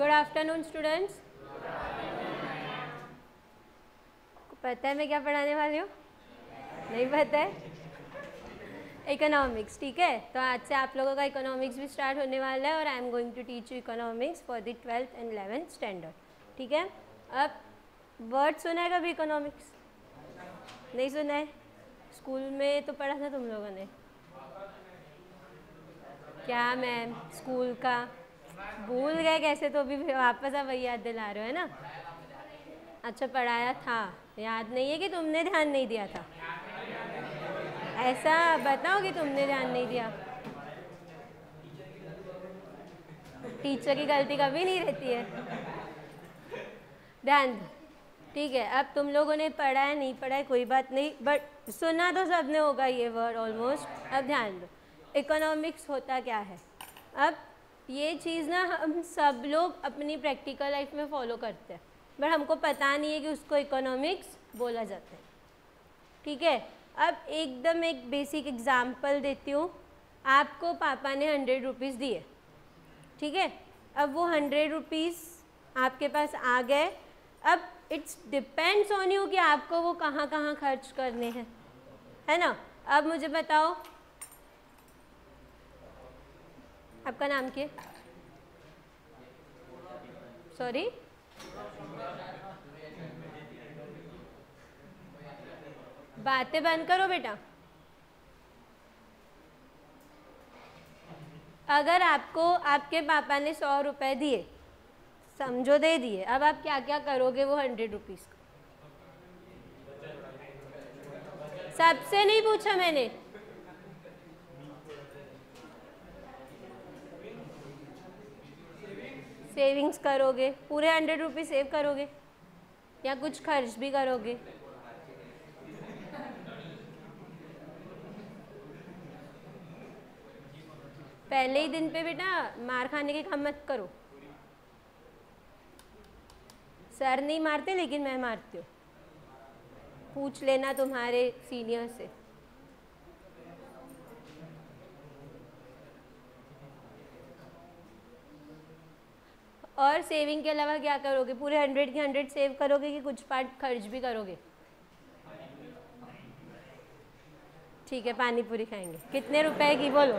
Good afternoon students. पता है मैं क्या पढ़ाने वाली हूँ? नहीं पता है? इकोनॉमिक्स, ठीक है। तो आज से आप लोगों का इकोनॉमिक्स भी स्टार्ट होने वाला है और I am going to teach you economics for the 12th and 11th standard, ठीक है। अब वर्ड सुना है कभी इकोनॉमिक्स? नहीं सुना है? स्कूल में तो पढ़ा था तुम लोगों ने। क्या मैम, स्कूल का भूल गए कैसे? तो भी वापस आप वही याद दिला रहे हो, है ना? अच्छा पढ़ाया था, याद नहीं है कि तुमने ध्यान नहीं दिया था? ऐसा बताओ कि तुमने ध्यान नहीं दिया। टीचर की गलती कभी नहीं रहती है। ध्यान दो, ठीक है। अब तुम लोगों ने पढ़ा है नहीं पढ़ा है कोई बात नहीं, बट सुना तो सबने होगा ये वर्ड ऑलमोस्ट। अब ध्यान दो, इकोनॉमिक्स होता क्या है। अब ये चीज़ ना हम सब लोग अपनी प्रैक्टिकल लाइफ में फॉलो करते हैं, बट हमको पता नहीं है कि उसको इकोनॉमिक्स बोला जाता है, ठीक है। अब एकदम एक बेसिक एग्जांपल देती हूँ। आपको पापा ने 100 रुपीज़ दिए, ठीक है। अब वो 100 रुपीज़ आपके पास आ गए। अब इट्स डिपेंड्स ऑन यू कि आपको वो कहाँ कहाँ खर्च करने हैं, है ना। अब मुझे बताओ, आपका नाम क्या? सॉरी, बातें बंद करो बेटा। अगर आपको आपके पापा ने 100 रुपये दिए, समझो दे दिए, अब आप क्या क्या करोगे वो 100 रुपीज़ का? सबसे नहीं पूछा मैंने। सेविंग्स करोगे, पूरे 100 रुपीज़ सेव करोगे या कुछ खर्च भी करोगे? पहले ही दिन पे बेटा मार खाने के काम मत करो। सर नहीं मारते लेकिन मैं मारती हूँ, पूछ लेना तुम्हारे सीनियर से। और सेविंग के अलावा क्या करोगे? पूरे 100 के 100 सेव करोगे कि कुछ पार्ट खर्च भी करोगे? ठीक है, पानी पूरी खाएंगे। कितने रुपए की बोलो?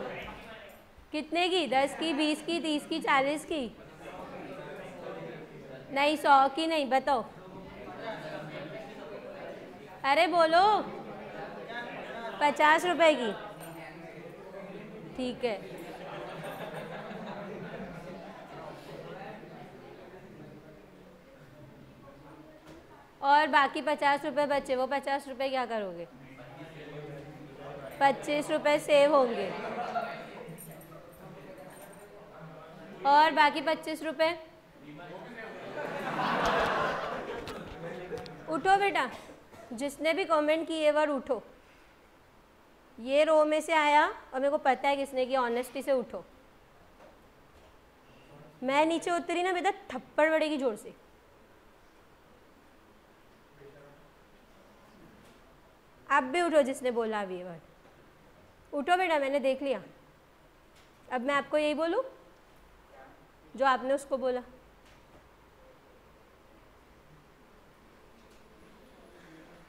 कितने की? 10 की, 20 की, 30 की, 40 की? नहीं 100 की नहीं, बताओ। अरे बोलो। 50 रुपए की? ठीक है। और बाकी 50 रुपये बचे, वो 50 रुपये क्या करोगे? 25 रुपये सेव होंगे और बाकी 25 रुपये उठो बेटा, जिसने भी कमेंट किए वर्ड उठो। ये रो में से आया और मेरे को पता है किसने की, ऑनेस्टी से उठो। मैं नीचे उतरी ना बेटा, थप्पड़ पड़ेगी जोर से। आप भी उठो जिसने बोला अभी ये वर्ड। उठो बेटा, मैंने देख लिया। अब मैं आपको यही बोलूं जो आपने उसको बोला।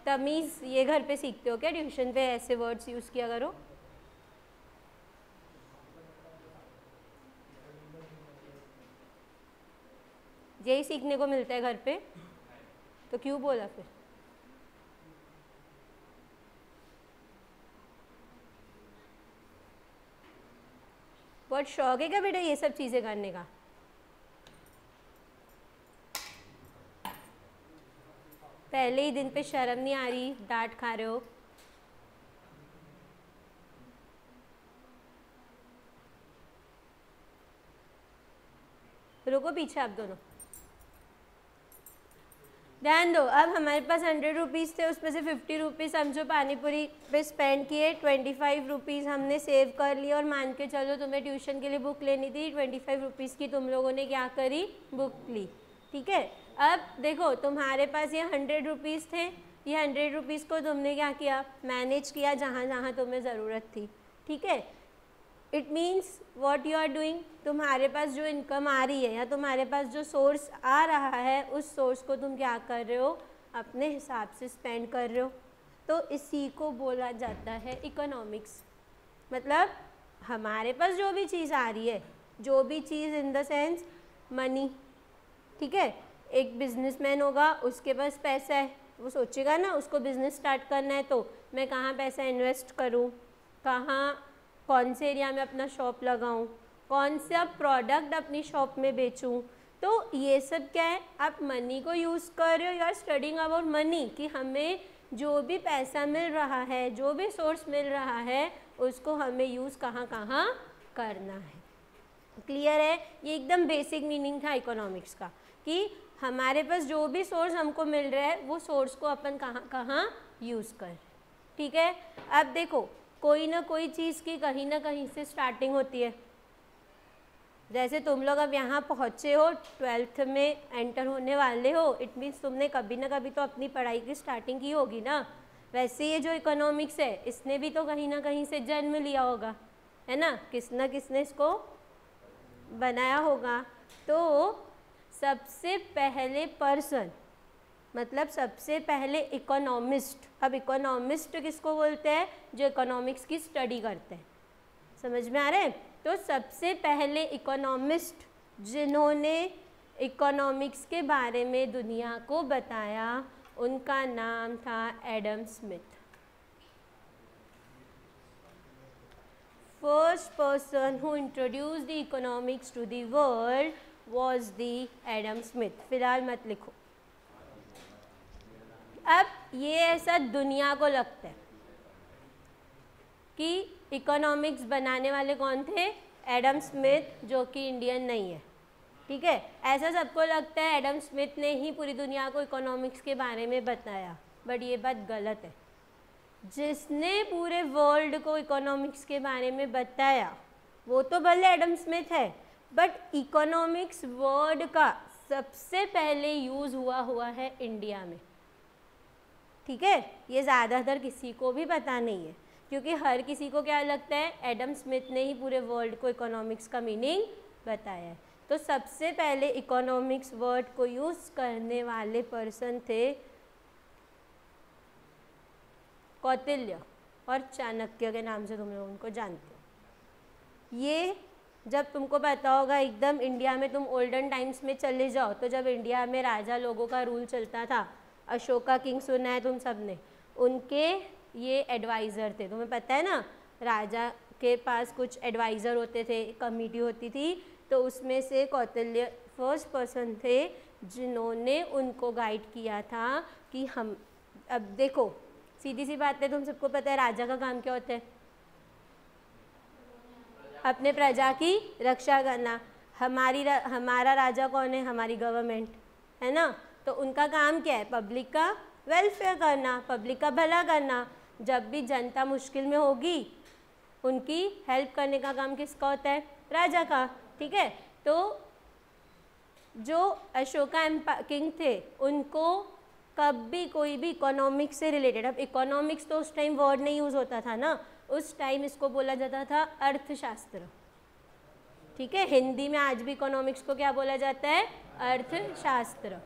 तमीज़ ये घर पे सीखते हो क्या? ट्यूशन पे ऐसे वर्ड्स यूज़ किया करो। यही सीखने को मिलता है घर पे, तो क्यों बोला फिर? बहुत शौक है क्या बेटा ये सब चीज़ें करने का? पहले ही दिन पे शर्म नहीं आ रही, डांट खा रहे हो। रुको पीछे आप दोनों, ध्यान दो। अब हमारे पास 100 रुपीज़ थे, उसमें से 50 रुपीज़ समझो पानीपुरी पे स्पेंड किए, 25 रुपीज़ हमने सेव कर लिए। और मान के चलो तुम्हें ट्यूशन के लिए बुक लेनी थी, 25 रुपीज़ की तुम लोगों ने क्या करी? बुक ली, ठीक है। अब देखो तुम्हारे पास ये 100 रुपीज़ थे, ये 100 रुपीज़ को तुमने क्या किया? मैनेज किया जहाँ जहाँ तुम्हें ज़रूरत थी, ठीक है। It means what you are doing, तुम्हारे पास जो इनकम आ रही है या तुम्हारे पास जो सोर्स आ रहा है उस सोर्स को तुम क्या कर रहे हो, अपने हिसाब से स्पेंड कर रहे हो। तो इसी को बोला जाता है इकोनॉमिक्स। मतलब हमारे पास जो भी चीज़ आ रही है, जो भी चीज़ इन द सेंस मनी, ठीक है। एक बिजनेसमैन होगा, उसके पास पैसा है, वो सोचेगा ना उसको बिजनेस स्टार्ट करना है तो मैं कहाँ पैसा इन्वेस्ट करूँ, कहाँ कौन से एरिया में अपना शॉप लगाऊं, कौन सा प्रोडक्ट अपनी शॉप में बेचूं। तो ये सब क्या है, आप मनी को यूज़ कर रहे हो, you are studying about money, कि हमें जो भी पैसा मिल रहा है, जो भी सोर्स मिल रहा है, उसको हमें यूज़ कहाँ कहाँ करना है। क्लियर है? ये एकदम बेसिक मीनिंग था इकोनॉमिक्स का, कि हमारे पास जो भी सोर्स हमको मिल रहा है वो सोर्स को अपन कहाँ कहाँ यूज़ कर, ठीक है। अब देखो, कोई ना कोई चीज़ की कहीं ना कहीं से स्टार्टिंग होती है। जैसे तुम लोग अब यहाँ पहुँचे हो, 12th में एंटर होने वाले हो, इट मीन्स तुमने कभी ना कभी तो अपनी पढ़ाई की स्टार्टिंग की होगी ना। वैसे ये जो इकोनॉमिक्स है इसने भी तो कहीं ना कहीं से जन्म लिया होगा, है ना, किसने इसको बनाया होगा। तो सबसे पहले पर्सन, मतलब सबसे पहले इकोनॉमिस्ट। अब इकोनॉमिस्ट किसको बोलते हैं, जो इकोनॉमिक्स की स्टडी करते हैं। समझ में आ रहा है? तो सबसे पहले इकोनॉमिस्ट जिन्होंने इकोनॉमिक्स के बारे में दुनिया को बताया, उनका नाम था Adam Smith. First person who introduced the economics to the world was the Adam Smith. फिलहाल मत लिखो। अब ये ऐसा दुनिया को लगता है कि इकोनॉमिक्स बनाने वाले कौन थे, एडम स्मिथ, जो कि इंडियन नहीं है, ठीक है। ऐसा सबको लगता है एडम स्मिथ ने ही पूरी दुनिया को इकोनॉमिक्स के बारे में बताया, बट ये बात गलत है। जिसने पूरे वर्ल्ड को इकोनॉमिक्स के बारे में बताया वो तो भले एडम स्मिथ है, बट इकोनॉमिक्स वर्ड का सबसे पहले यूज़ हुआ है इंडिया में, ठीक है। ये ज़्यादातर किसी को भी पता नहीं है, क्योंकि हर किसी को क्या लगता है, एडम स्मिथ ने ही पूरे वर्ल्ड को इकोनॉमिक्स का मीनिंग बताया है। तो सबसे पहले इकोनॉमिक्स वर्ड को यूज़ करने वाले पर्सन थे कौटिल्य और चाणक्य के नाम से तुम लोग उनको जानते हो। ये जब तुमको पता होगा, एकदम इंडिया में तुम ओल्डन टाइम्स में चले जाओ, तो जब इंडिया में राजा लोगों का रूल चलता था, अशोका किंग सुना है तुम सब ने, उनके ये एडवाइज़र थे। तुम्हें पता है ना, राजा के पास कुछ एडवाइज़र होते थे, कमेटी होती थी, तो उसमें से कौटिल्य फर्स्ट पर्सन थे जिन्होंने उनको गाइड किया था कि हम, अब देखो सीधी सी बात है, तुम सबको पता है राजा का काम क्या होता है, अपने प्रजा की रक्षा करना। हमारा राजा कौन है, हमारी गवर्नमेंट है ना। तो उनका काम क्या है, पब्लिक का वेलफेयर करना, पब्लिक का भला करना। जब भी जनता मुश्किल में होगी, उनकी हेल्प करने का काम किसका होता है, राजा का, ठीक है। तो जो अशोका किंग थे, उनको कभी कोई भी इकोनॉमिक्स से रिलेटेड, अब इकोनॉमिक्स तो उस टाइम वर्ड नहीं यूज़ होता था ना, उस टाइम इसको बोला जाता था अर्थशास्त्र, ठीक है। हिंदी में आज भी इकोनॉमिक्स को क्या बोला जाता है, अर्थशास्त्र।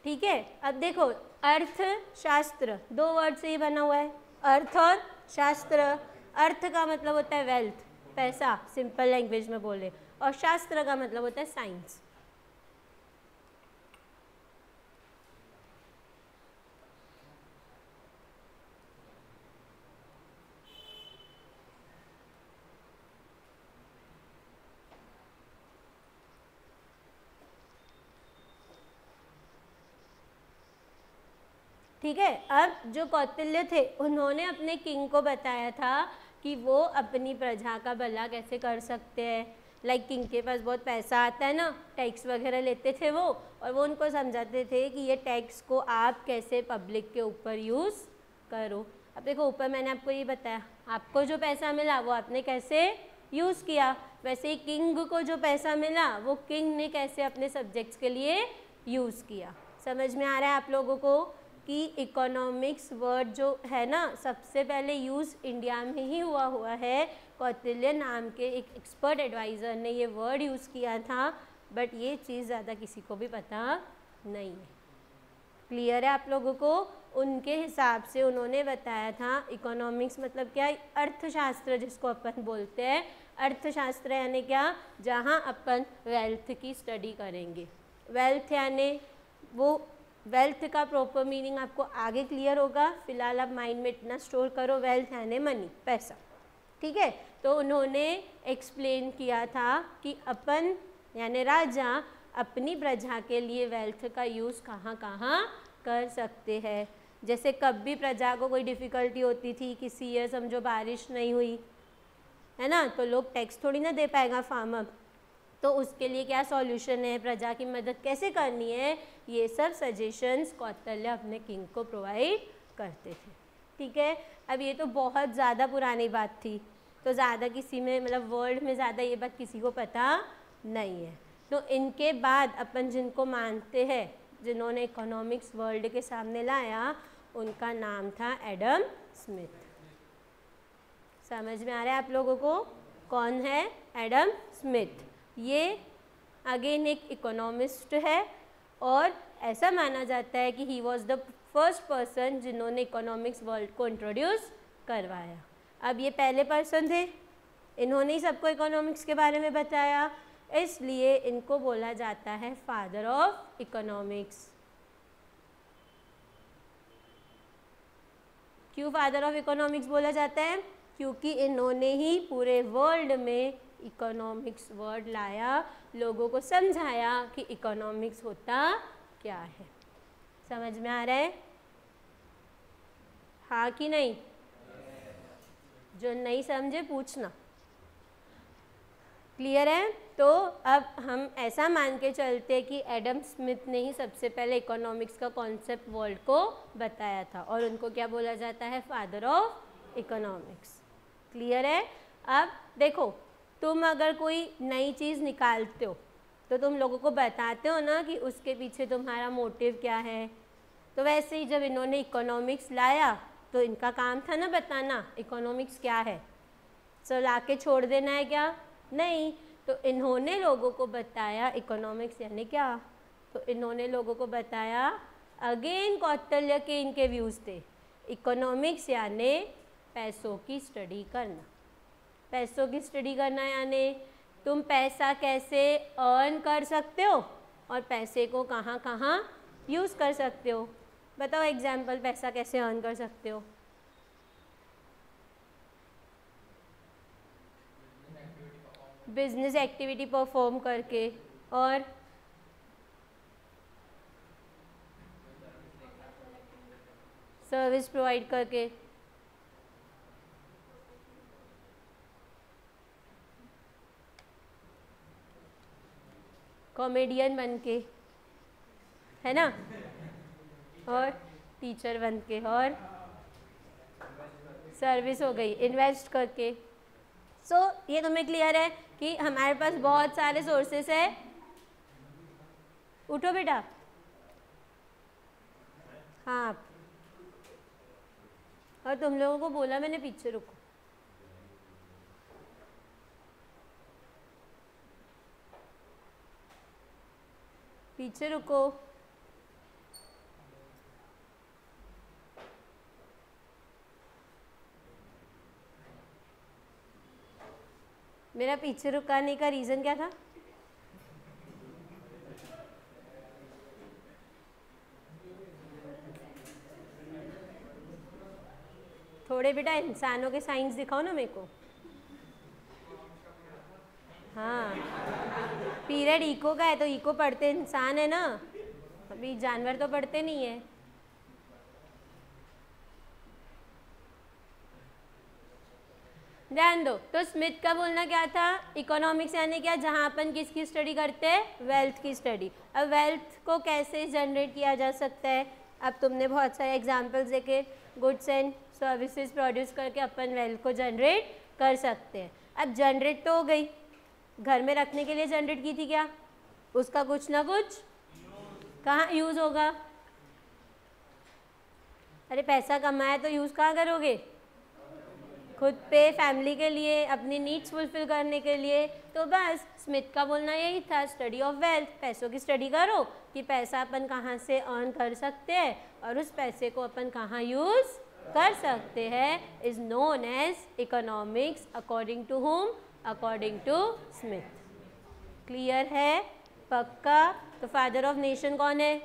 ठीक है। अब देखो, अर्थशास्त्र दो वर्ड से ही बना हुआ है, अर्थ और शास्त्र। अर्थ का मतलब होता है वेल्थ, पैसा, सिंपल लैंग्वेज में बोले, और शास्त्र का मतलब होता है साइंस। ठीक है। अब जो कौटिल्य थे, उन्होंने अपने किंग को बताया था कि वो अपनी प्रजा का भला कैसे कर सकते हैं। लाइक किंग के पास बहुत पैसा आता है ना, टैक्स वगैरह लेते थे वो, और वो उनको समझाते थे कि ये टैक्स को आप कैसे पब्लिक के ऊपर यूज़ करो। अब देखो, ऊपर मैंने आपको ये बताया, आपको जो पैसा मिला वो आपने कैसे यूज़ किया, वैसे ही किंग को जो पैसा मिला वो किंग ने कैसे अपने सब्जेक्ट्स के लिए यूज़ किया। समझ में आ रहा है आप लोगों को कि इकोनॉमिक्स वर्ड जो है ना सबसे पहले यूज़ इंडिया में ही हुआ है। कौटिल्य नाम के एक एक्सपर्ट एडवाइज़र ने ये वर्ड यूज़ किया था, बट ये चीज़ ज़्यादा किसी को भी पता नहीं है। क्लियर है आप लोगों को? उनके हिसाब से उन्होंने बताया था इकोनॉमिक्स मतलब क्या, अर्थशास्त्र जिसको अपन बोलते हैं। अर्थशास्त्र यानी क्या, जहाँ अपन वेल्थ की स्टडी करेंगे। वेल्थ यानी वो वेल्थ का प्रॉपर मीनिंग आपको आगे क्लियर होगा, फिलहाल आप माइंड में इतना स्टोर करो, वेल्थ यानी मनी, पैसा। ठीक है, तो उन्होंने एक्सप्लेन किया था कि अपन यानी राजा अपनी प्रजा के लिए वेल्थ का यूज़ कहाँ कहाँ कर सकते हैं। जैसे कभी प्रजा को कोई डिफ़िकल्टी होती थी, किसी ईयर समझो बारिश नहीं हुई है ना, तो लोग टैक्स थोड़ी ना दे पाएगा फार्मर, तो उसके लिए क्या सॉल्यूशन है, प्रजा की मदद कैसे करनी है, ये सब सजेशंस कौटिल्य अपने किंग को प्रोवाइड करते थे। ठीक है, अब ये तो बहुत ज़्यादा पुरानी बात थी, तो ज़्यादा किसी में मतलब वर्ल्ड में ज़्यादा ये बात किसी को पता नहीं है। तो इनके बाद अपन जिनको मानते हैं, जिन्होंने इकोनॉमिक्स वर्ल्ड के सामने लाया, उनका नाम था एडम स्मिथ। समझ में आ रहा है आप लोगों को कौन है एडम स्मिथ? ये अगेन एक इकोनॉमिस्ट है और ऐसा माना जाता है कि he was the first person जिन्होंने इकोनॉमिक्स वर्ल्ड को इंट्रोड्यूस करवाया। अब ये पहले पर्सन थे, इन्होंने ही सबको इकोनॉमिक्स के बारे में बताया, इसलिए इनको बोला जाता है फादर ऑफ इकोनॉमिक्स। क्यों फादर ऑफ इकोनॉमिक्स बोला जाता है? क्योंकि इन्होंने ही पूरे वर्ल्ड में इकोनॉमिक्स वर्ड लाया, लोगों को समझाया कि इकोनॉमिक्स होता क्या है। समझ में आ रहा है? हाँ कि नहीं? जो नहीं समझे पूछना। क्लियर है? तो अब हम ऐसा मान के चलते कि एडम स्मिथ ने ही सबसे पहले इकोनॉमिक्स का कॉन्सेप्ट वर्ल्ड को बताया था और उनको क्या बोला जाता है? Father of economics. क्लियर है? अब देखो, तुम अगर कोई नई चीज़ निकालते हो तो तुम लोगों को बताते हो ना कि उसके पीछे तुम्हारा मोटिव क्या है। तो वैसे ही जब इन्होंने इकोनॉमिक्स लाया तो इनका काम था ना बताना इकोनॉमिक्स क्या है। सो ला के छोड़ देना है क्या? नहीं। तो इन्होंने लोगों को बताया इकोनॉमिक्स यानी क्या। तो इन्होंने लोगों को बताया, अगेन कौटिल्य के इनके व्यूज़ थे, इकोनॉमिक्स यानी पैसों की स्टडी करना। पैसों की स्टडी करना यानी तुम पैसा कैसे अर्न कर सकते हो और पैसे को कहाँ कहाँ यूज़ कर सकते हो। बताओ एग्जाम्पल, पैसा कैसे अर्न कर सकते हो? बिजनेस एक्टिविटी परफॉर्म करके और सर्विस प्रोवाइड करके। कॉमेडियन बन के, है ना, और टीचर बन के, और सर्विस हो गई इन्वेस्ट करके। सो ये तुम्हें क्लियर है कि हमारे पास बहुत सारे सोर्सेस है। उठो बेटा, हाँ, और तुम लोगों को बोला मैंने पीछे रुको। पीछे रुको। मेरा पीछे रुकाने का रीज़न क्या था? थोड़े बेटा इंसानों के साइंस दिखाओ ना मेरे को। हाँ, पीरियड इको का है तो इको पढ़ते इंसान है ना, अभी जानवर तो पढ़ते नहीं है। ध्यान दो। तो स्मिथ का बोलना क्या था? इकोनॉमिक्स यानी क्या? जहाँ अपन किसकी स्टडी करते हैं? वेल्थ की स्टडी। अब वेल्थ को कैसे जनरेट किया जा सकता है? अब तुमने बहुत सारे एग्जांपल्स देखे, गुड्स एंड सर्विसेज प्रोड्यूस करके अपन वेल्थ को जनरेट कर सकते हैं। अब जनरेट तो हो गई, घर में रखने के लिए जनरेट की थी क्या? उसका कुछ ना कुछ कहाँ यूज़ होगा? अरे पैसा कमाया तो यूज़ कहाँ करोगे? खुद पे, फैमिली के लिए, अपनी नीड्स फुलफिल करने के लिए। तो बस स्मिथ का बोलना यही था, स्टडी ऑफ वेल्थ, पैसों की स्टडी करो कि पैसा अपन कहाँ से अर्न कर सकते हैं और उस पैसे को अपन कहाँ यूज़ कर सकते हैं, is known as economics according to whom? According to Smith. Clear है? पक्का? तो फादर ऑफ नेशन कौन है?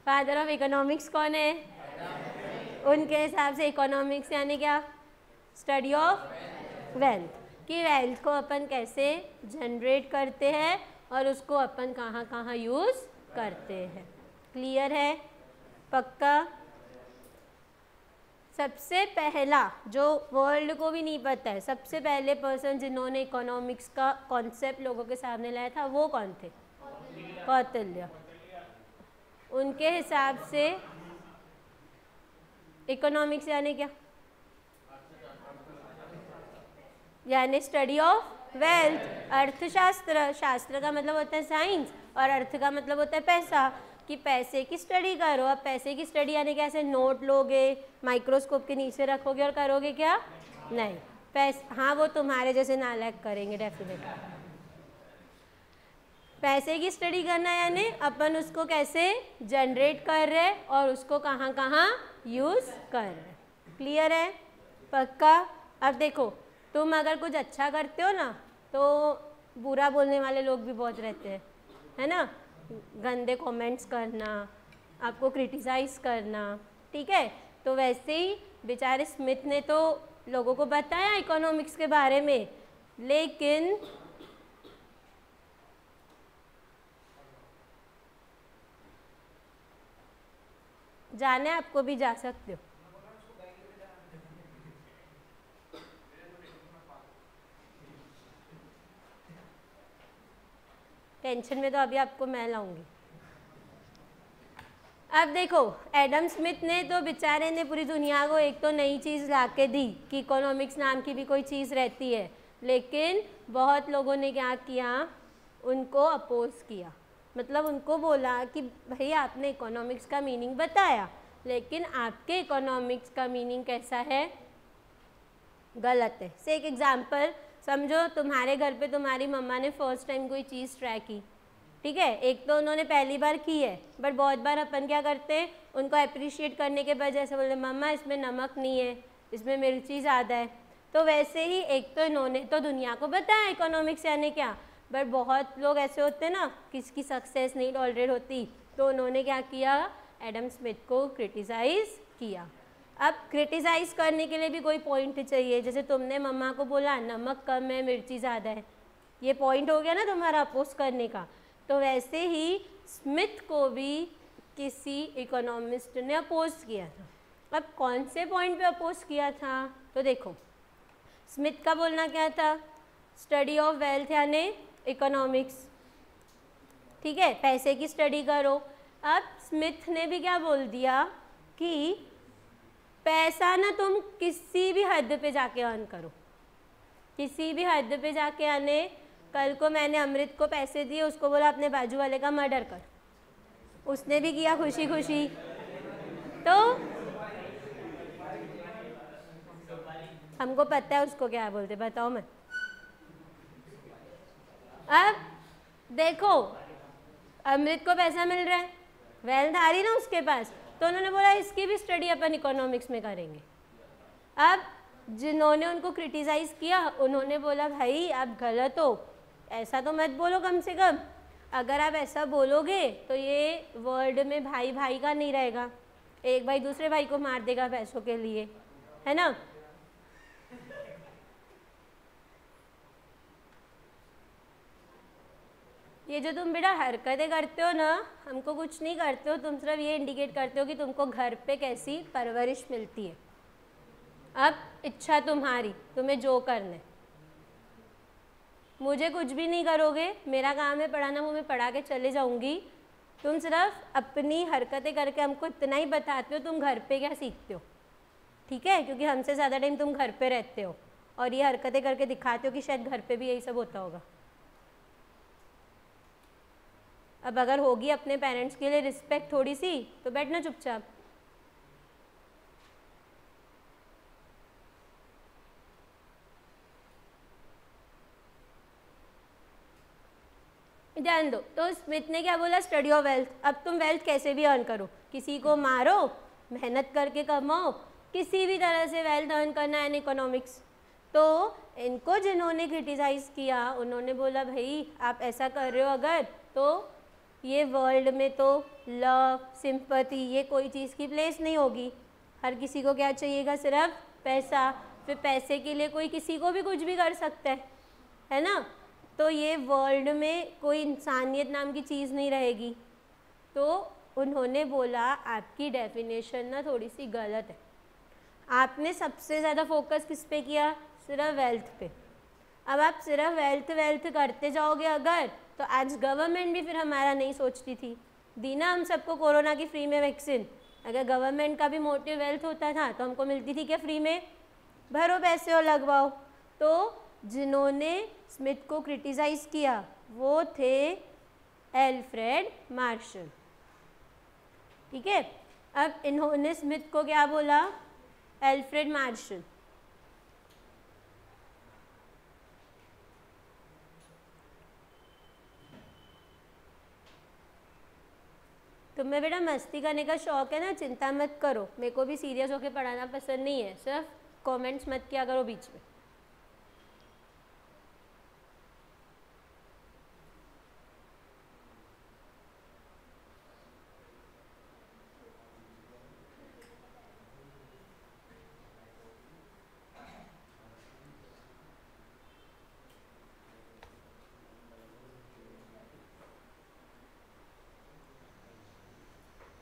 फादर ऑफ इकोनॉमिक्स कौन है? उनके हिसाब से इकोनॉमिक्स यानी क्या? स्टडी ऑफ वेल्थ, कि वेल्थ को अपन कैसे जनरेट करते हैं और उसको अपन कहाँ कहाँ यूज़ करते हैं। क्लियर है? पक्का? सबसे पहला, जो वर्ल्ड को भी नहीं पता है, सबसे पहले पर्सन जिन्होंने इकोनॉमिक्स का कॉन्सेप्ट लोगों के सामने लाया था वो कौन थे? कौटिल्य। उनके हिसाब से इकोनॉमिक्स यानी क्या? यानी स्टडी ऑफ वेल्थ, अर्थशास्त्र। शास्त्र का मतलब होता है साइंस और अर्थ का मतलब होता है पैसा, कि पैसे की स्टडी करो। अब पैसे की स्टडी यानी कैसे? नोट लोगे, माइक्रोस्कोप के नीचे रखोगे और करोगे क्या? नहीं, हाँ वो तुम्हारे जैसे नालायक करेंगे डेफिनेटली। पैसे की स्टडी करना यानी अपन उसको कैसे जनरेट कर रहे और उसको कहाँ कहाँ यूज़ कर रहे। क्लियर है? पक्का? अब देखो, तुम अगर कुछ अच्छा करते हो ना तो बुरा बोलने वाले लोग भी बहुत रहते हैं, है ना? गंदे कमेंट्स करना, आपको क्रिटिसाइज़ करना, ठीक है? तो वैसे ही बेचारे स्मिथ ने तो लोगों को बताया इकोनॉमिक्स के बारे में, लेकिन जाने आपको भी जा सकते हो। टेंशन में तो अभी आपको मैं लाऊंगी। अब देखो, एडम स्मिथ ने तो बेचारे ने पूरी दुनिया को एक तो नई चीज़ ला के दी कि इकोनॉमिक्स नाम की भी कोई चीज़ रहती है, लेकिन बहुत लोगों ने क्या किया? उनको अपोज किया। मतलब उनको बोला कि भाई आपने इकोनॉमिक्स का मीनिंग बताया, लेकिन आपके इकोनॉमिक्स का मीनिंग कैसा है? गलत है। से एक एग्जांपल समझो, तुम्हारे घर पे तुम्हारी मम्मा ने फर्स्ट टाइम कोई चीज़ ट्राई की, ठीक है? एक तो उन्होंने पहली बार की है, बट बहुत बार अपन क्या करते हैं, उनको अप्रिशिएट करने के बजाय ऐसे बोलते मम्मा इसमें नमक नहीं है, इसमें मिर्ची ज़्यादा है। तो वैसे ही एक तो इन्होंने तो दुनिया को बताया इकोनॉमिक्स यानी क्या, बट बहुत लोग ऐसे होते हैं ना किसकी सक्सेस नहीं टॉलरेट होती, तो उन्होंने क्या किया? एडम स्मिथ को क्रिटिसाइज़ किया। अब क्रिटिसाइज़ करने के लिए भी कोई पॉइंट चाहिए। जैसे तुमने मम्मा को बोला नमक कम है, मिर्ची ज़्यादा है, ये पॉइंट हो गया ना तुम्हारा अपोज करने का। तो वैसे ही स्मिथ को भी किसी इकोनॉमिस्ट ने अपोज किया था। अब कौन से पॉइंट पे अपोज किया था? तो देखो, स्मिथ का बोलना क्या था? स्टडी ऑफ वेल्थ यानी इकोनॉमिक्स, ठीक है? पैसे की स्टडी करो। अब स्मिथ ने भी क्या बोल दिया कि पैसा ना तुम किसी भी हद पे जाके अर्न करो, किसी भी हद पे जाके आने। कल को मैंने अमृत को पैसे दिए, उसको बोला अपने बाजू वाले का मर्डर कर, उसने भी किया खुशी खुशी। तो हमको पता है उसको क्या बोलते, बताओ मत। अब देखो, अमृत को पैसा मिल रहा है, वेल्थ आ रही ना उसके पास, तो उन्होंने बोला इसकी भी स्टडी अपन इकोनॉमिक्स में करेंगे। अब जिन्होंने उनको क्रिटिसाइज़ किया उन्होंने बोला भाई आप गलत हो, ऐसा तो मत बोलो, कम से कम अगर आप ऐसा बोलोगे तो ये वर्ल्ड में भाई भाई का नहीं रहेगा, एक भाई दूसरे भाई को मार देगा पैसों के लिए, है ना? ये जो तुम बेटा हरकतें करते हो ना, हमको कुछ नहीं करते हो, तुम सिर्फ ये इंडिकेट करते हो कि तुमको घर पे कैसी परवरिश मिलती है। अब इच्छा तुम्हारी, तुम्हें जो करने, मुझे कुछ भी नहीं करोगे, मेरा काम है पढ़ाना, वो मैं पढ़ा के चले जाऊंगी। तुम सिर्फ अपनी हरकतें करके हमको इतना ही बताते हो तुम घर पे क्या सीखते हो, ठीक है? क्योंकि हमसे ज़्यादा टाइम तुम घर पे रहते हो और ये हरकतें करके दिखाते हो कि शायद घर पे भी यही सब होता होगा। अब अगर होगी अपने पेरेंट्स के लिए रिस्पेक्ट थोड़ी सी तो बैठना चुपचाप। ध्यान दो, तो स्मिथ ने क्या बोला, स्टडी ऑफ वेल्थ। अब तुम वेल्थ कैसे भी अर्न करो, किसी को मारो, मेहनत करके कमाओ, किसी भी तरह से वेल्थ अर्न करना एन इकोनॉमिक्स। तो इनको जिन्होंने क्रिटिसाइज़ किया उन्होंने बोला भाई आप ऐसा कर रहे हो अगर, तो ये वर्ल्ड में तो लव सिंपैथी ये कोई चीज़ की प्लेस नहीं होगी। हर किसी को क्या चाहिएगा, सिर्फ पैसा। फिर पैसे के लिए कोई किसी को भी कुछ भी कर सकता है ना। तो ये वर्ल्ड में कोई इंसानियत नाम की चीज़ नहीं रहेगी। तो उन्होंने बोला आपकी डेफिनेशन ना थोड़ी सी गलत है। आपने सबसे ज़्यादा फोकस किस पे किया, सिर्फ वेल्थ पे। अब आप सिर्फ वेल्थ करते जाओगे अगर, तो आज गवर्नमेंट भी फिर हमारा नहीं सोचती थी, दी ना हम सबको कोरोना की फ्री में वैक्सीन। अगर गवर्नमेंट का भी मोटिव वेल्थ होता था तो हमको मिलती थी क्या फ्री में, भरो पैसे और लगवाओ। तो जिन्होंने स्मिथ को क्रिटिसाइज़ किया वो थे एल्फ्रेड मार्शल। ठीक है, अब इन्होंने स्मिथ को क्या बोला, एल्फ्रेड मार्शल। तुम्हें बेटा मस्ती करने का शौक है ना, चिंता मत करो, मेरे को भी सीरियस होकर पढ़ाना पसंद नहीं है, सिर्फ कमेंट्स मत किया करो बीच में।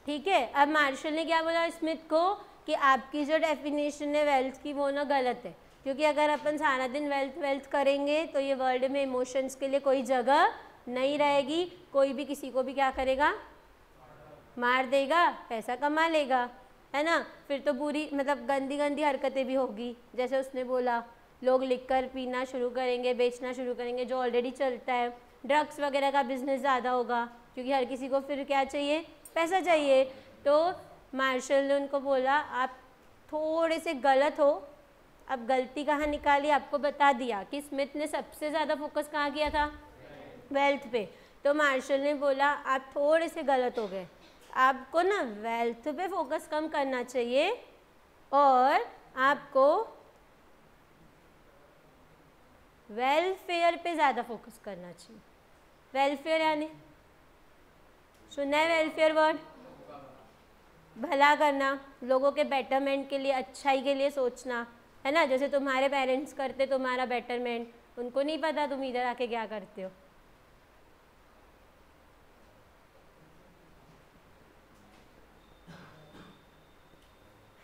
ठीक है, अब मार्शल ने क्या बोला स्मिथ को कि आपकी जो डेफिनेशन है वेल्थ की वो ना गलत है, क्योंकि अगर अपन सारा दिन वेल्थ करेंगे तो ये वर्ल्ड में इमोशंस के लिए कोई जगह नहीं रहेगी। कोई भी किसी को भी क्या करेगा, मार देगा, पैसा कमा लेगा, है ना। फिर तो बुरी मतलब गंदी गंदी हरकतें भी होगी, जैसे उसने बोला लोग लिकर पीना शुरू करेंगे, बेचना शुरू करेंगे, जो ऑलरेडी चलता है। ड्रग्स वगैरह का बिजनेस ज़्यादा होगा, क्योंकि हर किसी को फिर क्या चाहिए, पैसा चाहिए। तो मार्शल ने उनको बोला आप थोड़े से गलत हो। अब गलती कहाँ निकाली, आपको बता दिया कि स्मिथ ने सबसे ज़्यादा फोकस कहाँ किया था, वेल्थ पे। तो मार्शल ने बोला आप थोड़े से गलत हो गए, आपको ना वेल्थ पे फोकस कम करना चाहिए और आपको वेलफेयर पे ज़्यादा फोकस करना चाहिए। वेलफेयर यानी सुना है वेलफेयर वर्ड, भला करना, लोगों के बेटरमेंट के लिए, अच्छाई के लिए सोचना, है ना। जैसे तुम्हारे पेरेंट्स करते तुम्हारा बेटरमेंट, उनको नहीं पता तुम इधर आके क्या करते हो।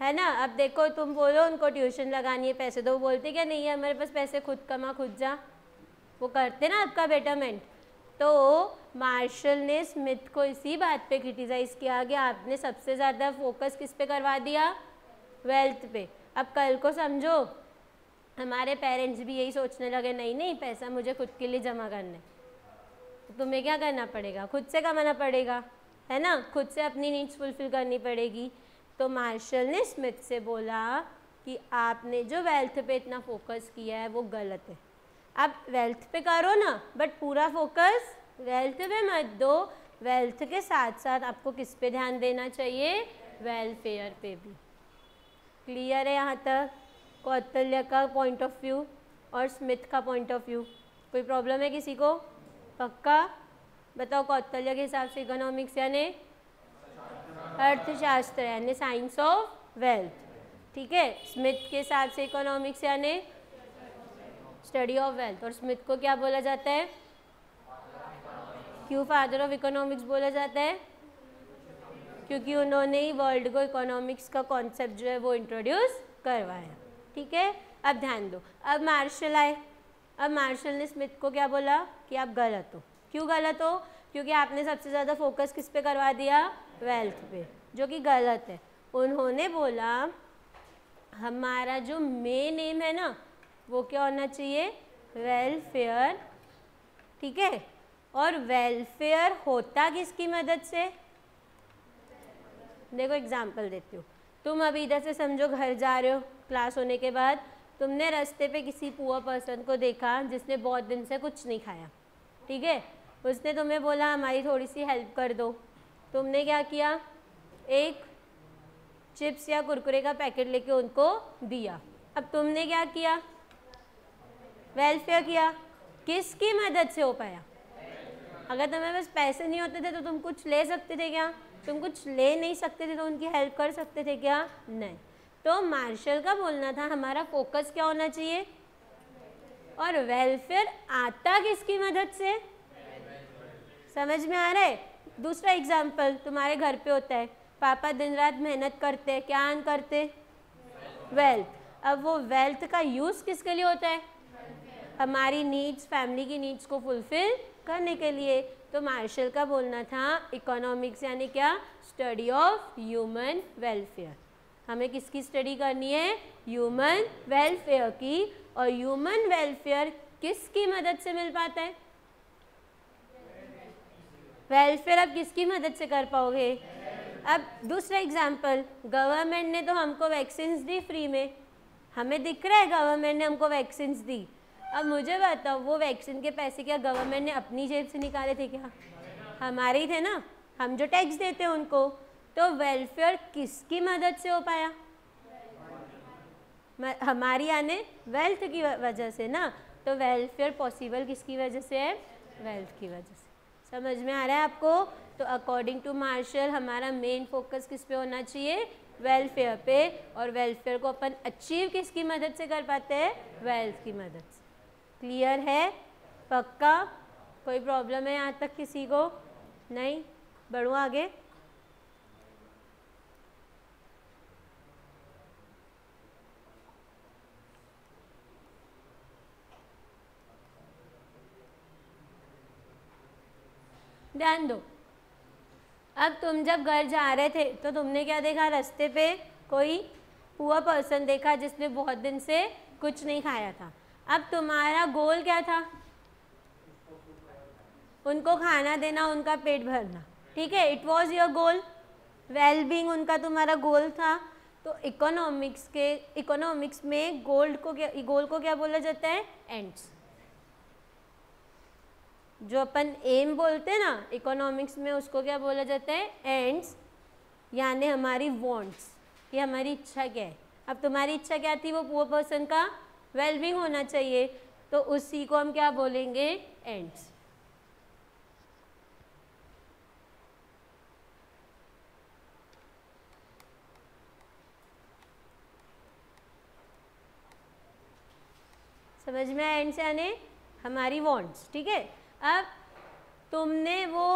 है ना। अब देखो तुम बोलो उनको ट्यूशन लगानी है, पैसे दो, वो बोलते क्या नहीं है हमारे पास पैसे, खुद कमा खुद जा, वो करते ना आपका बेटरमेंट। तो मार्शल ने स्मिथ को इसी बात पे क्रिटिसाइज़ किया कि आपने सबसे ज़्यादा फोकस किस पे करवा दिया, वेल्थ पे। अब कल को समझो हमारे पेरेंट्स भी यही सोचने लगे नहीं नहीं पैसा मुझे खुद के लिए जमा करना है, तो तुम्हें क्या करना पड़ेगा, खुद से कमाना पड़ेगा, है ना, खुद से अपनी नीड्स फुलफिल करनी पड़ेगी। तो मार्शल ने स्मिथ से बोला कि आपने जो वेल्थ पे इतना फोकस किया है वो गलत है। आप वेल्थ पे करो ना, बट पूरा फोकस वेल्थ पे मत दो। वेल्थ के साथ साथ आपको किस पे ध्यान देना चाहिए, वेलफेयर पे भी। क्लियर है यहाँ तक कौटिल्य का पॉइंट ऑफ व्यू और स्मिथ का पॉइंट ऑफ व्यू? कोई प्रॉब्लम है किसी को? पक्का बताओ। कौटिल्य के हिसाब से इकोनॉमिक्स यानी अर्थशास्त्र यानी साइंस ऑफ वेल्थ, ठीक है। स्मिथ के हिसाब से इकोनॉमिक्स यानी स्टडी ऑफ वेल्थ। और स्मिथ को क्या बोला जाता है, क्यों फादर ऑफ इकोनॉमिक्स बोला जाता है? क्योंकि उन्होंने ही वर्ल्ड को इकोनॉमिक्स का कॉन्सेप्ट जो है वो इंट्रोड्यूस करवाया, ठीक है। अब ध्यान दो, अब मार्शल आए। अब मार्शल ने स्मिथ को क्या बोला कि आप गलत हो। क्यों गलत हो? क्योंकि आपने सबसे ज़्यादा फोकस किस पे करवा दिया, वेल्थ पे, जो कि गलत है। उन्होंने बोला हमारा जो मेन एम है ना वो क्या होना चाहिए, वेलफेयर, ठीक है। और वेलफेयर होता किसकी मदद से? देखो एग्जाम्पल देती हूँ। तुम अभी इधर से समझो घर जा रहे हो, क्लास होने के बाद तुमने रास्ते पे किसी पुअर पर्सन को देखा जिसने बहुत दिन से कुछ नहीं खाया, ठीक है। उसने तुम्हें बोला हमारी थोड़ी सी हेल्प कर दो। तुमने क्या किया? एक चिप्स या कुरकुरे का पैकेट लेके उनको दिया। अब तुमने क्या किया? वेलफेयर किया। किसकी मदद से हो पाया? अगर तुम्हें बस पैसे नहीं होते थे तो तुम कुछ ले सकते थे क्या? तुम कुछ ले नहीं सकते थे तो उनकी हेल्प कर सकते थे क्या? नहीं। तो मार्शल का बोलना था हमारा फोकस क्या होना चाहिए? और वेलफेयर आता किसकी मदद से? समझ में आ रहा है? दूसरा एग्जाम्पल तुम्हारे घर पे होता है, पापा दिन रात मेहनत करते हैं, क्या अर्न करते? वेल्थ। अब वो वेल्थ का यूज़ किसके लिए होता है? हमारी नीड्स, फैमिली की नीड्स को फुलफिल करने के लिए। तो मार्शल का बोलना था इकोनॉमिक्स यानी क्या? Study of human welfare. हमें किसकी स्टडी करनी है? ह्यूमन वेलफेयर की। और ह्यूमन वेलफेयर किसकी मदद से मिल पाता है? वेलफेयर अब किसकी मदद से कर पाओगे? अब दूसरा एग्जाम्पल, गवर्नमेंट ने तो हमको वैक्सीन्स दी फ्री में, हमें दिख रहा है गवर्नमेंट ने हमको वैक्सीन्स दी। अब मुझे बताओ वो वैक्सीन के पैसे क्या गवर्नमेंट ने अपनी जेब से निकाले थे क्या? हमारे ही थे ना, हम जो टैक्स देते हैं उनको। तो वेलफेयर किसकी मदद से हो पाया? हमारी यानी वेल्थ की वजह से ना। तो वेलफेयर पॉसिबल किसकी वजह से है? वेल्थ की वजह से। समझ में आ रहा है आपको? तो अकॉर्डिंग टू मार्शल हमारा मेन फोकस किस पे होना चाहिए? वेलफेयर पे। और वेलफेयर को अपन अचीव किसकी मदद से कर पाते हैं? वेल्थ की मदद से। क्लियर है? पक्का? कोई प्रॉब्लम है यहाँ तक किसी को? नहीं? बढ़ूँ आगे? ध्यान दो। अब तुम जब घर जा रहे थे तो तुमने क्या देखा? रास्ते पे कोई पुअर पर्सन देखा जिसने बहुत दिन से कुछ नहीं खाया था। अब तुम्हारा गोल क्या था? उनको खाना देना, उनका पेट भरना, ठीक है। It was your goal, well being उनका तुम्हारा गोल था। तो इकोनॉमिक्स में गोल को क्या बोला जाता है? एंड्स। जो अपन एम बोलते हैं ना इकोनॉमिक्स में, उसको क्या बोला जाता है? एंड्स। यानी हमारी वांट्स, ये हमारी इच्छा क्या है। अब तुम्हारी इच्छा क्या थी? वो पुअर पर्सन का वेलबींग होना चाहिए, तो उसी को हम क्या बोलेंगे? एंड्स। समझ में आया? एंड्स यानी हमारी वांट्स, ठीक है। अब तुमने वो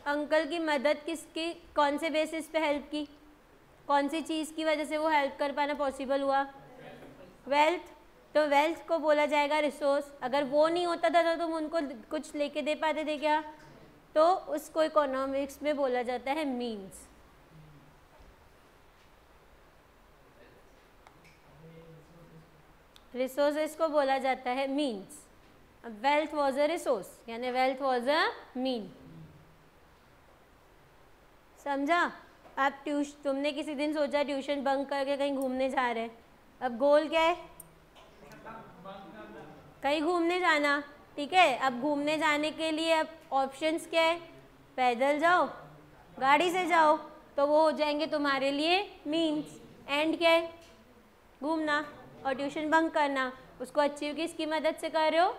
अंकल की मदद किसकी, कौन से बेसिस पे हेल्प की? कौन सी चीज़ की वजह से वो हेल्प कर पाना पॉसिबल हुआ? वेल्थ। तो वेल्थ को बोला जाएगा रिसोर्स। अगर वो नहीं होता था तो तुम उनको कुछ लेके दे पाते थे क्या? तो उसको इकोनॉमिक्स में बोला जाता है मीन्स। रिसोर्सेस को बोला जाता है means. Wealth was a resource यानी वेल्थ वॉज अ मीन। समझा? अब तुमने किसी दिन सोचा ट्यूशन बंक करके कहीं घूमने जा रहे हैं। अब गोल क्या है? कहीं घूमने जाना, ठीक है। अब घूमने जाने के लिए अब ऑप्शंस क्या है? पैदल जाओ, गाड़ी से जाओ, तो वो हो जाएंगे तुम्हारे लिए मीन्स। एंड क्या है? घूमना। और ट्यूशन बंक करना, उसको अचीव किसकी मदद से कर रहे हो?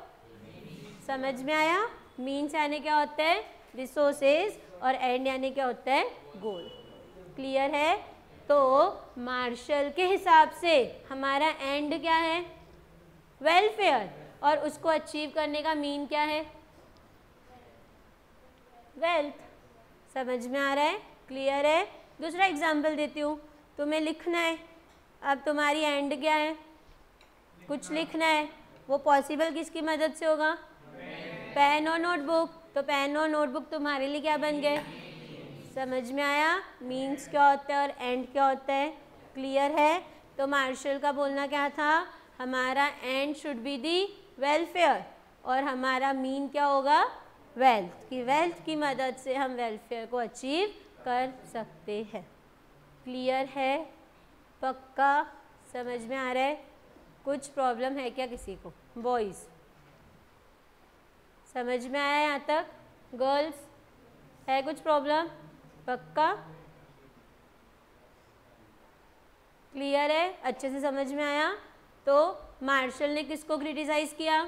समझ में आया? मीन्स यानी क्या होता है? रिसोर्सेज। और एंड यानी क्या होता है? गोल। क्लियर है? तो मार्शल के हिसाब से हमारा एंड क्या है? वेलफेयर। और उसको अचीव करने का मीन क्या है? वेल्थ। समझ में आ रहा है? क्लियर है? दूसरा एग्जाम्पल देती हूँ, तुम्हें लिखना है। अब तुम्हारी एंड क्या है? कुछ लिखना है। वो पॉसिबल किसकी मदद से होगा? पेन और नोटबुक। तो पेन और नोटबुक तुम्हारे लिए क्या बन गए? समझ में आया? मीन्स क्या होता है और एंड क्या होता है? क्लियर है? तो मार्शल का बोलना क्या था? हमारा and should be the welfare और हमारा मीन क्या होगा? वेल्थ, कि वेल्थ की मदद से हम वेलफेयर को अचीव कर सकते हैं। क्लियर है? पक्का समझ में आ रहा है? कुछ प्रॉब्लम है क्या किसी को? बॉयज़ समझ में आया यहाँ तक? गर्ल्स है कुछ प्रॉब्लम? पक्का क्लियर है? अच्छे से समझ में आया? तो मार्शल ने किसको क्रिटिसाइज किया?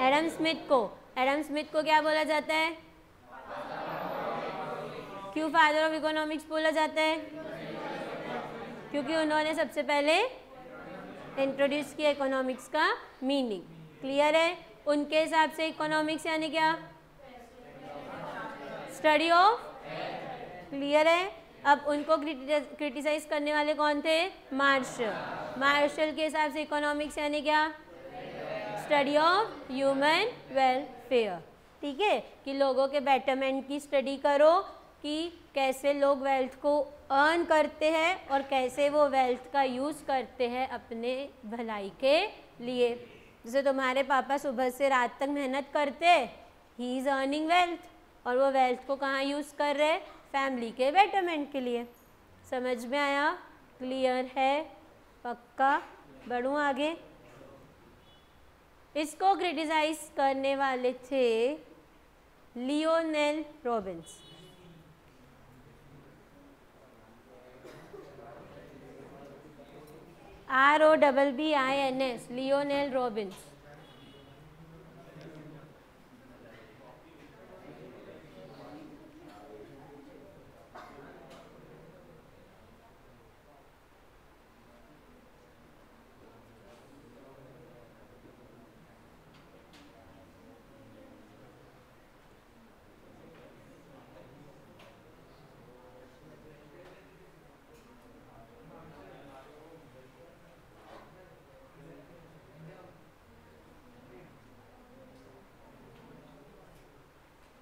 एडम स्मिथ को। एडम स्मिथ को क्या बोला जाता है? क्यों फादर ऑफ इकोनॉमिक्स बोला जाता है? क्योंकि उन्होंने सबसे पहले इंट्रोड्यूस किया इकोनॉमिक्स का मीनिंग। क्लियर है? उनके हिसाब से इकोनॉमिक्स यानी क्या? Study of. क्लियर है? अब उनको क्रिटिसाइज करने वाले कौन थे? मार्शल। मार्शल के हिसाब से इकोनॉमिक्स यानी क्या? Study of human welfare. ठीक है, कि लोगों के बेटरमेंट की स्टडी करो कि कैसे लोग वेल्थ को अर्न करते हैं और कैसे वो वेल्थ का यूज़ करते हैं अपने भलाई के लिए। जैसे तुम्हारे पापा सुबह से रात तक मेहनत करते, ही इज़ अर्निंग वेल्थ, और वो वेल्थ को कहाँ यूज़ कर रहे? फैमिली के बेटरमेंट के लिए। समझ में आया? क्लियर है? पक्का? बढ़ूँ आगे? इसको क्रिटिसाइज करने वाले थे Lionel Robins. ROBBINS, Lionel Robins.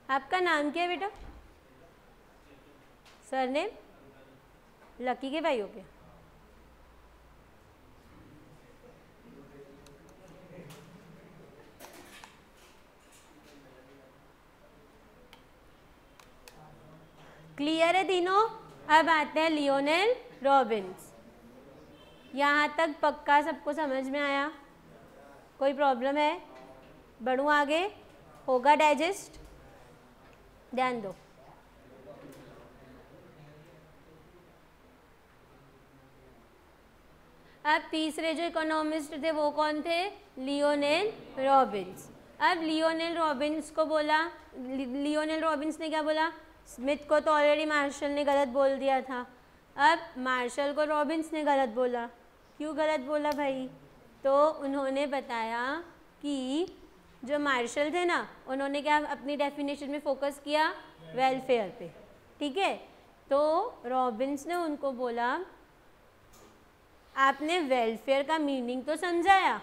आपका नाम क्या है बेटा? सरनेम? लकी के भाई हो क्या? क्लियर है तीनों? अब आते हैं लियोनेल रॉबिन्स। यहाँ तक पक्का सबको समझ में आया? कोई प्रॉब्लम है? बढ़ूँ आगे? होगा डाइजेस्ट? ध्यान दो। अब तीसरे जो इकोनॉमिस्ट थे वो कौन थे? Lionel Robins. अब लियोनेल रॉबिन्स को बोला, लियोनेल रॉबिन्स ने क्या बोला? स्मिथ को तो ऑलरेडी मार्शल ने गलत बोल दिया था, अब मार्शल को रॉबिन्स ने गलत बोला। क्यों गलत बोला भाई? तो उन्होंने बताया कि जो मार्शल थे ना, उन्होंने क्या अपनी डेफिनेशन में फोकस किया? वेलफेयर पे। ठीक है, तो रॉबिन्स ने उनको बोला आपने वेलफेयर का मीनिंग तो समझाया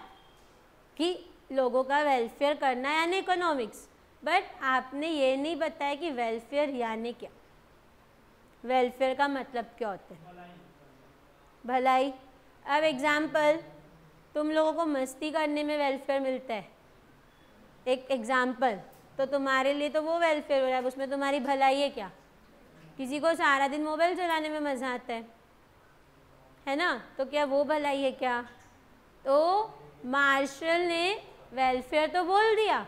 कि लोगों का वेलफेयर करना यानी इकोनॉमिक्स, बट आपने ये नहीं बताया कि वेलफेयर यानी क्या, वेलफेयर का मतलब क्या होता है? भलाई। अब एग्जाम्पल, तुम लोगों को मस्ती करने में वेलफेयर मिलता है, एक एग्जाम्पल, तो तुम्हारे लिए तो वो वेलफेयर हो रहा है, उसमें तुम्हारी भलाई है क्या? किसी को सारा दिन मोबाइल चलाने में मज़ा आता है ना, तो क्या वो भलाई है क्या? तो मार्शल ने वेलफेयर तो बोल दिया,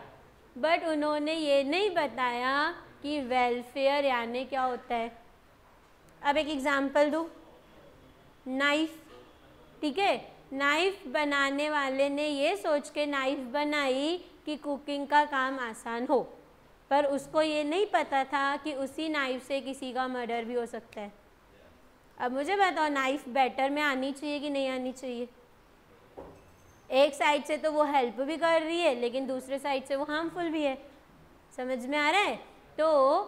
बट उन्होंने ये नहीं बताया कि वेलफेयर यानी क्या होता है। अब एक एग्जाम्पल दूँ, नाइफ। ठीक है, नाइफ बनाने वाले ने ये सोच के नाइफ बनाई कि कुकिंग का काम आसान हो, पर उसको ये नहीं पता था कि उसी नाइफ से किसी का मर्डर भी हो सकता है। अब मुझे बताओ, नाइफ बेटर में आनी चाहिए कि नहीं आनी चाहिए? एक साइड से तो वो हेल्प भी कर रही है, लेकिन दूसरे साइड से वो हार्मफुल भी है। समझ में आ रहा है? तो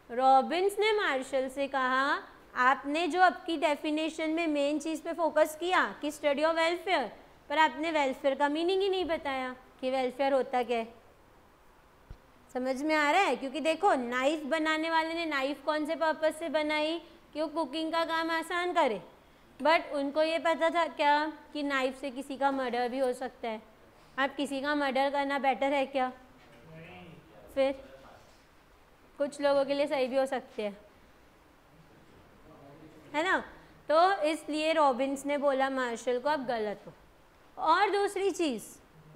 रॉबिन्स ने मार्शल से कहा आपने जो आपकी डेफिनेशन में मेन चीज़ पे फोकस किया कि स्टडी ऑफ वेलफेयर, पर आपने वेलफेयर का मीनिंग ही नहीं बताया कि वेलफेयर होता क्या है। समझ में आ रहा है? क्योंकि देखो, नाइफ बनाने वाले ने नाइफ कौन से पर्पज़ से बनाई? कि वो कुकिंग का काम आसान करे, बट उनको ये पता था क्या कि नाइफ से किसी का मर्डर भी हो सकता है। अब किसी का मर्डर करना बेटर है क्या? फिर कुछ लोगों के लिए सही भी हो सकते हैं, है ना। तो इसलिए रॉबिन्स ने बोला मार्शल को आप गलत हो। और दूसरी चीज़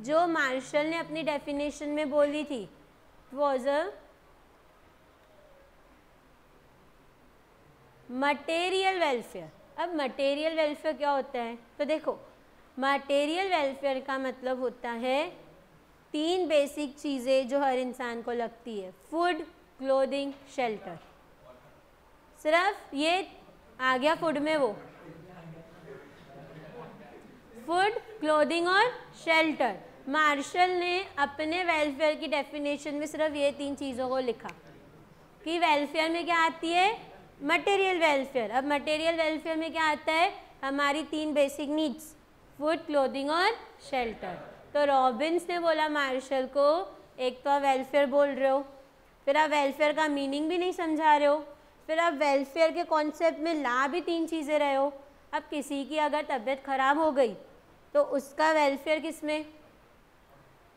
जो मार्शल ने अपनी डेफिनेशन में बोली थी वॉज अ मटेरियल वेलफेयर। अब मटेरियल वेलफेयर क्या होता है, तो देखो मटेरियल वेलफेयर का मतलब होता है 3 बेसिक चीज़ें जो हर इंसान को लगती है, फूड, क्लोथिंग, शेल्टर। सिर्फ ये आ गया फूड में, वो फूड, क्लोथिंग और शेल्टर। मार्शल ने अपने वेलफेयर की डेफिनेशन में सिर्फ ये 3 चीज़ों को लिखा कि वेलफेयर में क्या आती है, मटेरियल वेलफेयर। अब मटेरियल वेलफेयर में क्या आता है, हमारी 3 बेसिक नीड्स, फूड, क्लोथिंग और शेल्टर। तो रॉबिन्स ने बोला मार्शल को, एक तो आप वेलफेयर बोल रहे हो, फिर आप वेलफेयर का मीनिंग भी नहीं समझा रहे हो, फिर आप वेलफेयर के कॉन्सेप्ट में ला भी 3 चीज़ें रहे हो। अब किसी की अगर तबीयत ख़राब हो गई तो उसका वेलफेयर किस में,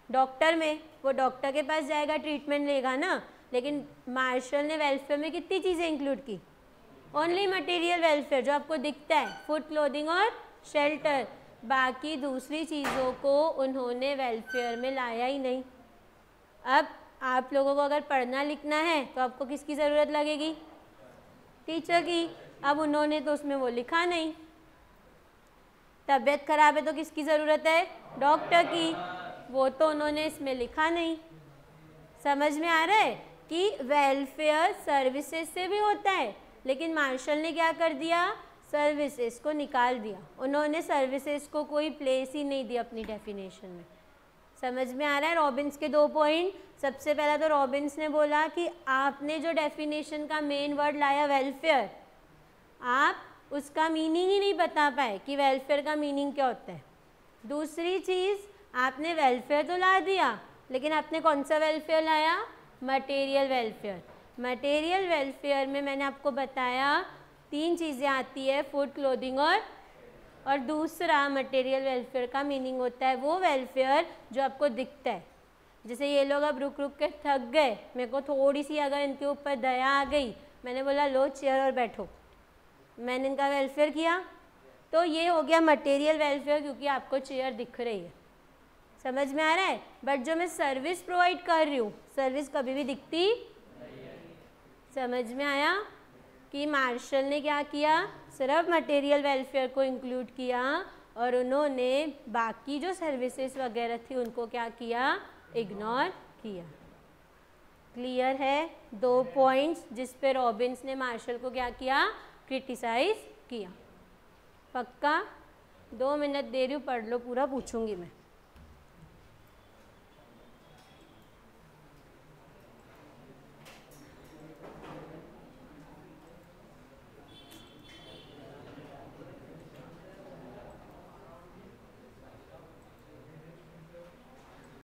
डॉक्टर में, वो डॉक्टर के पास जाएगा, ट्रीटमेंट लेगा ना। लेकिन मार्शल ने वेलफेयर में कितनी चीज़ें इंक्लूड की, ओनली मटेरियल वेलफेयर जो आपको दिखता है, फूड, क्लोथिंग और शेल्टर। बाकी दूसरी चीज़ों को उन्होंने वेलफेयर में लाया ही नहीं। अब आप लोगों को अगर पढ़ना लिखना है तो आपको किसकी ज़रूरत लगेगी, टीचर की। अब उन्होंने तो उसमें वो लिखा नहीं। तबीयत खराब है तो किसकी ज़रूरत है, डॉक्टर की, वो तो उन्होंने इसमें लिखा नहीं। समझ में आ रहा है कि वेलफेयर सर्विसेज से भी होता है, लेकिन मार्शल ने क्या कर दिया, सर्विसेज को निकाल दिया। उन्होंने सर्विसेज को कोई प्लेस ही नहीं दिया अपनी डेफिनेशन में। समझ में आ रहा है रॉबिन्स के 2 पॉइंट। सबसे पहला तो रॉबिन्स ने बोला कि आपने जो डेफिनेशन का मेन वर्ड लाया वेलफेयर, आप उसका मीनिंग ही नहीं बता पाए कि वेलफेयर का मीनिंग क्या होता है। दूसरी चीज़, आपने वेलफेयर तो ला दिया, लेकिन आपने कौन सा वेलफेयर लाया, मटेरियल वेलफेयर। मटेरियल वेलफेयर में मैंने आपको बताया 3 चीज़ें आती है, फूड, क्लोथिंग और दूसरा मटेरियल वेलफेयर का मीनिंग होता है वो वेलफेयर जो आपको दिखता है। जैसे ये लोग अब रुक रुक के थक गए, मेरे को थोड़ी सी अगर इनके ऊपर दया आ गई, मैंने बोला लो चेयर और बैठो, मैंने इनका वेलफेयर किया, तो ये हो गया मटेरियल वेलफेयर क्योंकि आपको चेयर दिख रही है। समझ में आ रहा है। बट जो मैं सर्विस प्रोवाइड कर रही हूँ, सर्विस कभी भी दिखती। समझ में आया कि मार्शल ने क्या किया, सिर्फ मटेरियल वेलफेयर को इंक्लूड किया और उन्होंने बाकी जो सर्विसेज वगैरह थी उनको क्या किया, इग्नोर किया। क्लियर है। 2 पॉइंट्स जिस पे रॉबिन्स ने मार्शल को क्या किया, क्रिटिसाइज किया। पक्का 2 मिनट दे रही हूँ, पढ़ लो पूरा, पूछूंगी मैं।